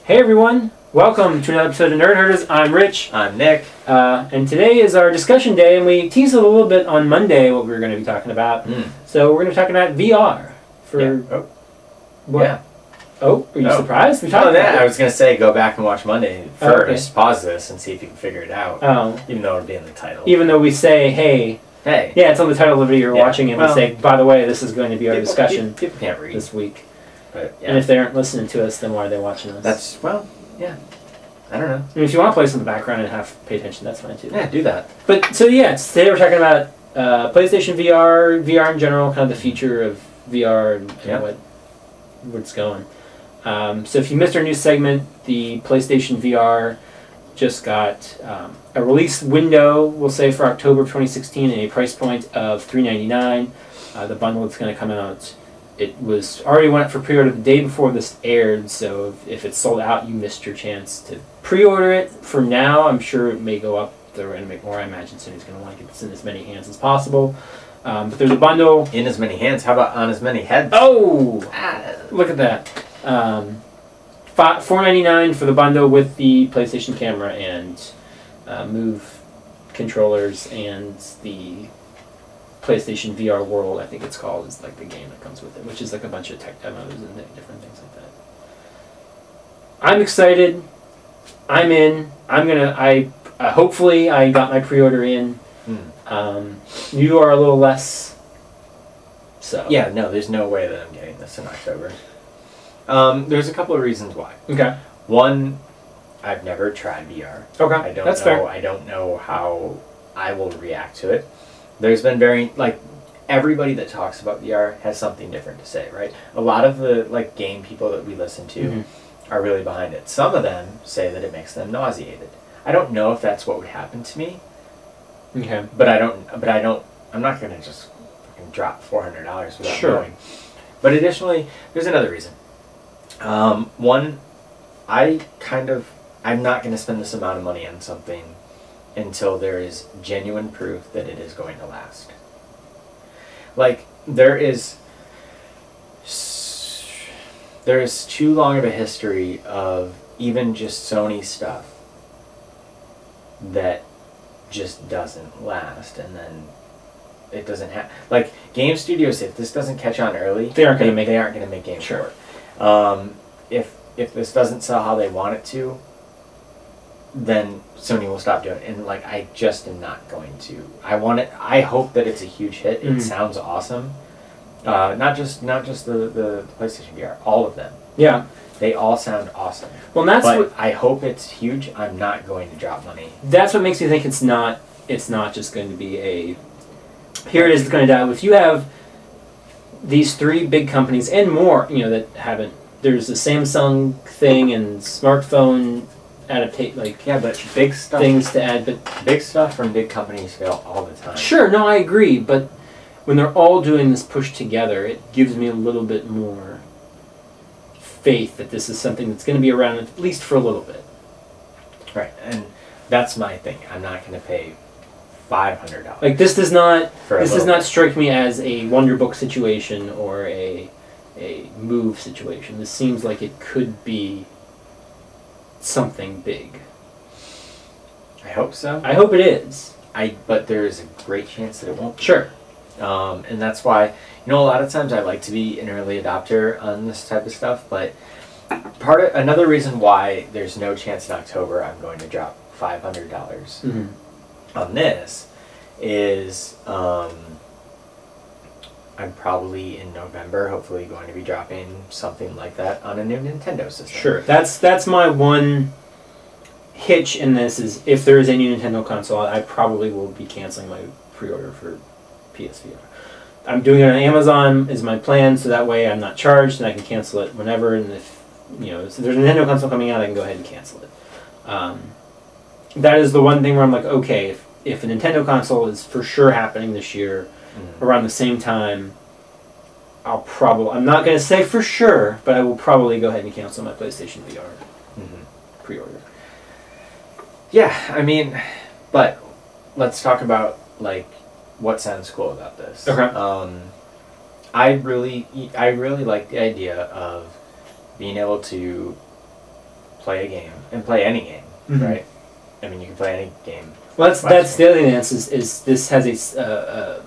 Hey everyone, welcome to another episode of Nerd Herders. I'm Rich. I'm Nick. And today is our discussion day, and we teased a little bit on Monday what we were going to be talking about. So we're going to be talking about VR. What? Yeah. Oh, are you surprised? We talked about that. I was going to say go back and watch Monday first, pause this, and see if you can figure it out. Even though it'll be in the title. Even though we say, hey. Yeah, it's on the title of the video you're watching, and we say, by the way, this is going to be our discussion people can't read this week. But, and if they aren't listening to us, then why are they watching us? Yeah. I don't know. I mean, if you want to play some in the background and have to pay attention, that's fine too. Yeah, do that. But, so yeah, today we're talking about PlayStation VR, VR in general, kind of the future of VR and where it's going. So if you missed our new segment, the PlayStation VR just got a release window, we'll say, for October 2016 at a price point of $399. The bundle that's going to come out, it was already went up for pre-order the day before this aired, so if it's sold out, you missed your chance to pre-order it. For now, I'm sure it may go up. They're going to make more. I imagine Sony's going to want to get this in as many hands as possible. But there's a bundle. In as many hands? How about on as many heads? Oh! Look at that. $499 for the bundle with the PlayStation camera and Move controllers and the PlayStation VR World, I think it's called, is like the game that comes with it, which is like a bunch of tech demos and different things like that. I'm excited. I'm in. Hopefully I got my pre-order in. You are a little less. So yeah, no, there's no way that I'm getting this in October. There's a couple of reasons why. Okay. One, I've never tried VR. Okay, that's fair. I don't know how I will react to it. There's been everybody that talks about VR has something different to say, right? A lot of the game people that we listen to are really behind it. Some of them say that it makes them nauseated. I don't know if that's what would happen to me. Okay. But I'm not going to just fucking drop $400 without knowing. But additionally, there's another reason. One, I'm not going to spend this amount of money on something until there is genuine proof that it is going to last. There is too long of a history of even just Sony stuff that just doesn't last, and then it doesn't have game studios. If this doesn't catch on early, they aren't going to make games for it. If this doesn't sell how they want it to, then Sony will stop doing it. And I just am not going to. I hope that it's a huge hit. It sounds awesome. Not just the PlayStation VR, all of them. Yeah. They all sound awesome. Well, I hope it's huge. I'm not going to drop money. That's what makes me think it's not just going to be a here it is, it's going to die. If you have these three big companies and more, that haven't, there's the Samsung thing and smartphone adaptate but big stuff, things to add, but big stuff from big companies fail all the time. Sure, no, I agree, but when they're all doing this push together, it gives me a little bit more faith that this is something that's going to be around at least for a little bit. Right, and that's my thing. I'm not going to pay $500. This does not strike me as a Wonderbook situation or a Move situation. This seems like it could be something big. I hope so. I hope it is. But there is a great chance that it won't be. Sure. And that's why, a lot of times I like to be an early adopter on this type of stuff, but another reason why there's no chance in October I'm going to drop $500 on this is I'm probably in November hopefully going to be dropping something like that on a new Nintendo system. Sure. That's my one hitch in this is if there is a new Nintendo console, I probably will be canceling my pre-order for PSVR. I'm doing it on Amazon is my plan, so that way I'm not charged and I can cancel it whenever, and if if there's a Nintendo console coming out, I can go ahead and cancel it. That is the one thing where I'm okay, if a Nintendo console is for sure happening this year, around the same time, I'm not going to say for sure, but I will probably go ahead and cancel my PlayStation VR pre-order. Yeah, but let's talk about what sounds cool about this. Okay. I really like the idea of being able to play a game and play any game, right? I mean, you can play any game. Well, that's the other thing. Is this has a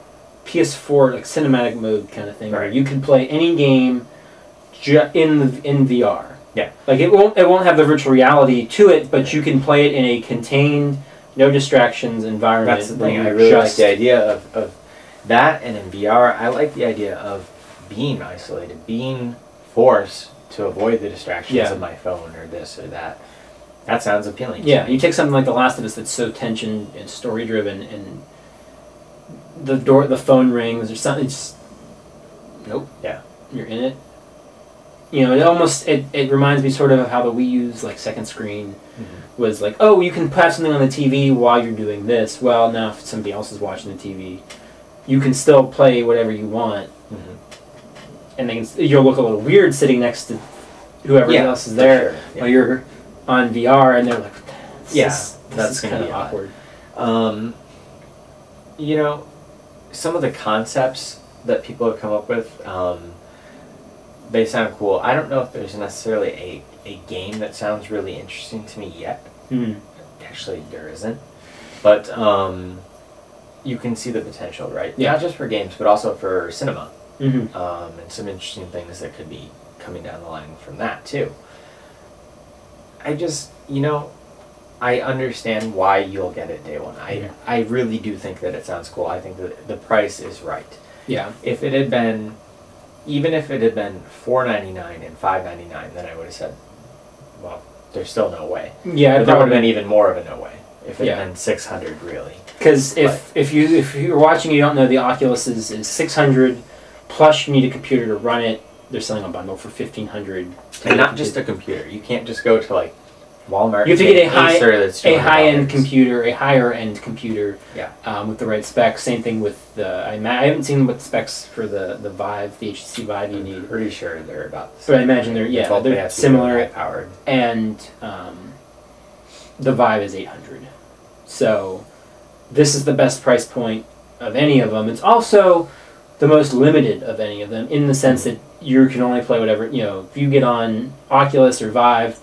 PS4 like cinematic mode kind of thing where you can play any game in VR. Yeah, like it won't have the virtual reality to it, but you can play it in a contained, no distractions environment. That's the thing. I really like the idea of that, and in VR, I like the idea of being isolated, being forced to avoid the distractions of my phone or this or that. That sounds appealing. Yeah, you take something like The Last of Us that's so tension and story driven, and the phone rings or something. It's nope. Yeah, you're in it. You know, it reminds me sort of how the Wii U's like second screen was like, oh, you can have something on the TV while you're doing this. Well, now if somebody else is watching the TV, you can still play whatever you want, and you'll look a little weird sitting next to whoever else is there while you're on VR, and they're like, this is kind of awkward. You know, some of the concepts that people have come up with. They sound cool. I don't know if there's necessarily a game that sounds really interesting to me yet. Actually, there isn't. But you can see the potential, right? Yeah. Not just for games, but also for cinema. And some interesting things that could be coming down the line from that, too. I just, you know, I understand why you'll get it day one. I really do think that it sounds cool. I think that the price is right. Yeah. If it had been... Even if it had been $4.99 and $5.99, then I would have said, well, there's still no way. Yeah, but that would have been even more of a no way if it had been $600, really. Because if you're watching, you don't know, the Oculus is $600, plus you need a computer to run it. They're selling a bundle for $1,500. And not just a computer. You can't just go to like Walmart. You have to get a high-end computer, a higher-end computer, with the right specs. Same thing with the. I haven't seen what specs for the Vive, the HTC Vive you need. I'm pretty sure they're about the same. But I imagine they're similar. Powered. And the Vive is $800. So this is the best price point of any of them. It's also the most limited of any of them in the sense that you can only play whatever, you know, if you get on Oculus or Vive.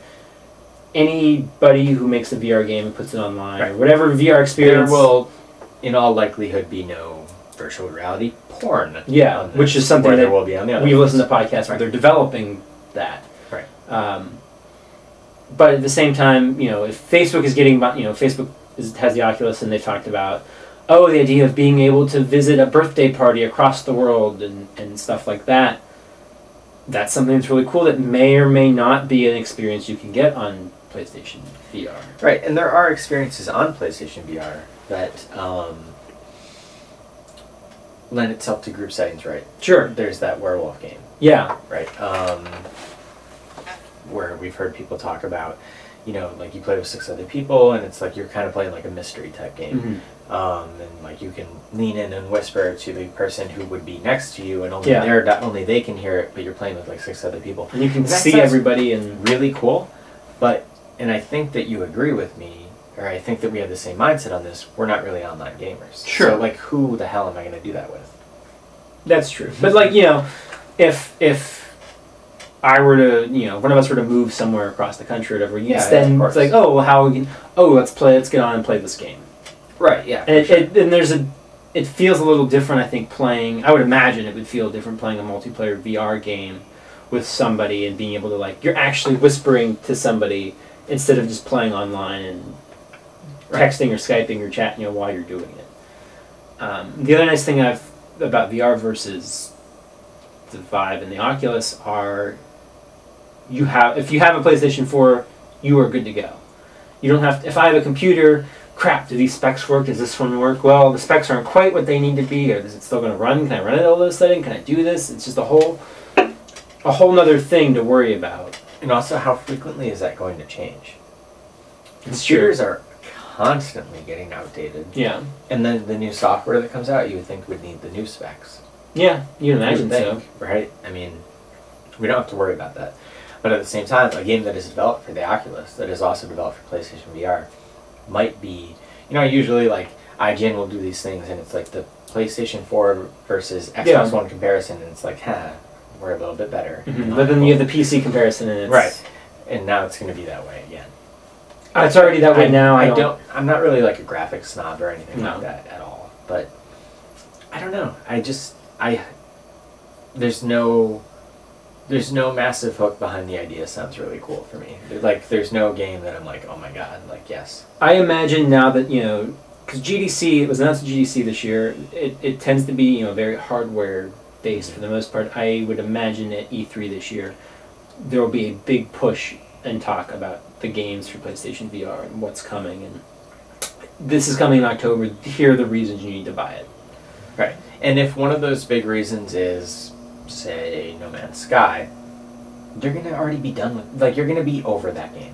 Anybody who makes a VR game and puts it online, or whatever VR experience... There will, in all likelihood, be no virtual reality porn. Yeah, which is something that will be on the other we listen to podcasts where they're developing that. Right. But at the same time, you know, if Facebook is getting... You know, Facebook has the Oculus, and they've talked about, the idea of being able to visit a birthday party across the world and stuff like that. That's something that's really cool that may or may not be an experience you can get on PlayStation VR. Right, and there are experiences on PlayStation VR that lend itself to group settings, right? Sure. There's that werewolf game. Yeah. Right. Where we've heard people talk about, you know, like you play with 6 other people, and it's like you're kind of playing like a mystery type game. And like you can lean in and whisper to the person who would be next to you, and only they can hear it, but you're playing with like 6 other people. And you can see everybody, and really cool. And I think that you agree with me, or I think that we have the same mindset on this. We're not really online gamers. Sure. So like, who the hell am I going to do that with? That's true. But like, you know, if I were to, you know, one of us were to move somewhere across the country or whatever, then it's like, let's get on and play this game. Right. Yeah. And it feels a little different. I think playing. I would imagine it would feel different playing a multiplayer VR game with somebody and being able to like you're actually whispering to somebody instead of just playing online and texting or Skyping or chatting, you know, while you're doing it. The other nice thing about VR versus the Vive and the Oculus are if you have a PlayStation 4, you are good to go. You don't have to, if I have a computer, crap, do these specs work? Does this one work? Well, the specs aren't quite what they need to be, or is it still going to run? Can I run it at all those settings? Can I do this? It's just a whole nother thing to worry about. And also, how frequently is that going to change? Computers are constantly getting outdated. Yeah. And then the new software that comes out, you would think would need the new specs. Yeah, you'd imagine so. Right? I mean, we don't have to worry about that. But at the same time, a game that is developed for the Oculus, that is also developed for PlayStation VR, might be... You know, usually, like, IGN will do these things, and it's like the PlayStation 4 versus Xbox One comparison, and it's like, we're a little bit better. Mm-hmm. But then you have the PC comparison, and it's... Right. and now it's going to be that way again. It's already that way now. I'm not really like a graphics snob or anything like that at all. But I don't know. There's no massive hook behind the idea. Sounds really cool for me. Like, there's no game that I'm like, oh my god, like, yes. I imagine now that, you know, because GDC, it was announced at GDC this year, it tends to be, you know, very hardware based for the most part. I would imagine at E3 this year, there will be a big push and talk about the games for PlayStation VR and what's coming. And this is coming in October. Here are the reasons you need to buy it. Right. And if one of those big reasons is, say, No Man's Sky, you're going to already be done with... Like, you're going to be over that game.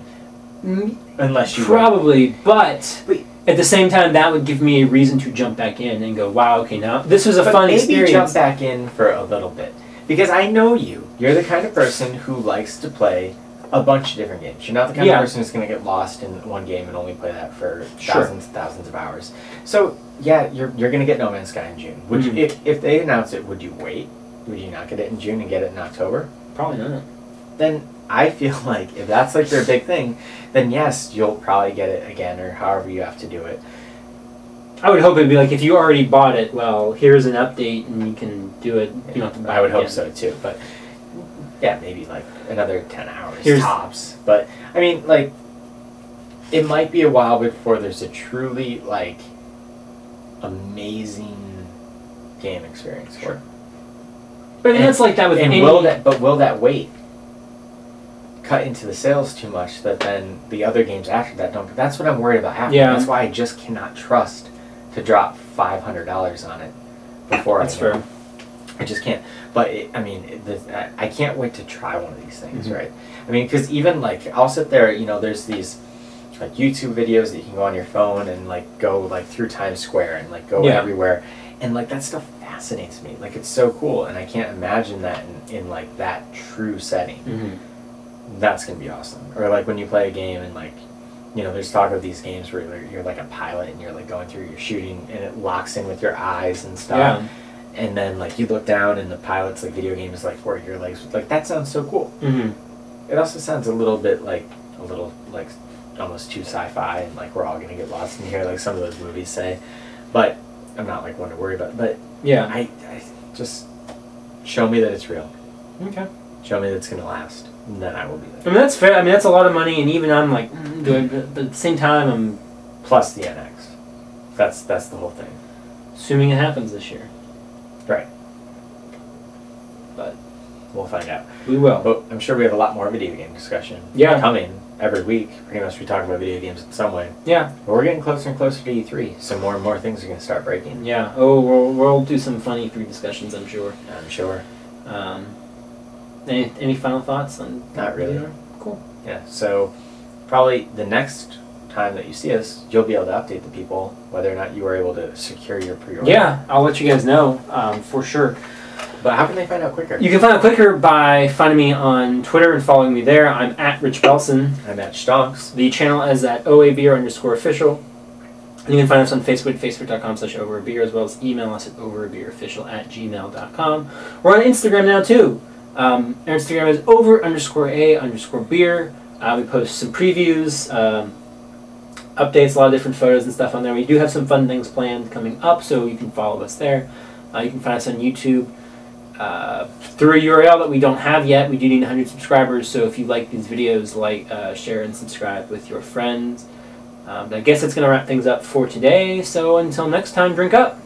Unless you... Probably, but at the same time, that would give me a reason to jump back in and go, wow, okay, now this was a fun experience. Maybe jump back in for a little bit. Because I know you. You're the kind of person who likes to play a bunch of different games. You're not the kind of person who's going to get lost in one game and only play that for thousands and thousands of hours. So, yeah, you're going to get No Man's Sky in June. Would you, if they announce it, would you wait? Would you not get it in June and get it in October? Probably not. Then I feel like if that's like their big thing, then yes, you'll probably get it again or however you have to do it. I would hope it'd be like, if you already bought it, well, here's an update and you can do it. You don't have to buy it. I would hope so too, but yeah, maybe like another 10 hours tops. But I mean, like, it might be a while before there's a truly like amazing game experience for it. But it's like that with any... will that wait cut into the sales too much that then the other games after that don't... That's what I'm worried about happening. Yeah. That's why I just cannot trust to drop $500 on it before That's fair. I just can't. But, I can't wait to try one of these things, right? I mean, because even, like, I'll sit there, you know, there's these, like, YouTube videos that you can go on your phone and, like, go, like, through Times Square and, like, go everywhere. And, like, that stuff fascinates me. Like, it's so cool, and I can't imagine that in like, that true setting. That's going to be awesome. Or, like, when you play a game and, like, you know, there's talk of these games where you're like, a pilot and you're, like, going through, you're shooting, and it locks in with your eyes and stuff. Yeah. And then, like, you look down and the pilot's, like, video game is, like, where your legs... Like, that sounds so cool. It also sounds a little bit, like, almost too sci-fi, and, like, we're all going to get lost in here, like some of those movies say. But I'm not, like, one to worry about. But, yeah, I just... Show me that it's real. Okay. Show me that it's going to last. And then I will be there. I mean, that's fair. I mean, that's a lot of money, and even I'm like, but at the same time, I'm... Plus the NX. That's the whole thing. Assuming it happens this year. Right. But we'll find out. We will. But I'm sure we have a lot more video game discussion coming every week. Pretty much we talk about video games in some way. Yeah. But we're getting closer and closer to E3, so more and more things are going to start breaking. Yeah. Oh, we'll do some fun E3 discussions, I'm sure. I'm sure. Any final thoughts on... Not really. Cool. Yeah, so probably the next time that you see us, you'll be able to update the people whether or not you were able to secure your pre-order. Yeah, I'll let you guys know for sure. But how can they find out quicker? You can find out quicker by finding me on Twitter and following me there. I'm at Rich Belson. I'm at Stonks. The channel is at OABeer_official. And you can find us on Facebook, facebook.com/overabeer, as well as email us at overabeerofficial@gmail.com. We're on Instagram now too. Our Instagram is over_a_beer. We post some previews, updates, a lot of different photos and stuff on there. We do have some fun things planned coming up, so you can follow us there. You can find us on YouTube through a URL that we don't have yet. We do need 100 subscribers, so if you like these videos, share, and subscribe with your friends. I guess that's going to wrap things up for today, so until next time, drink up!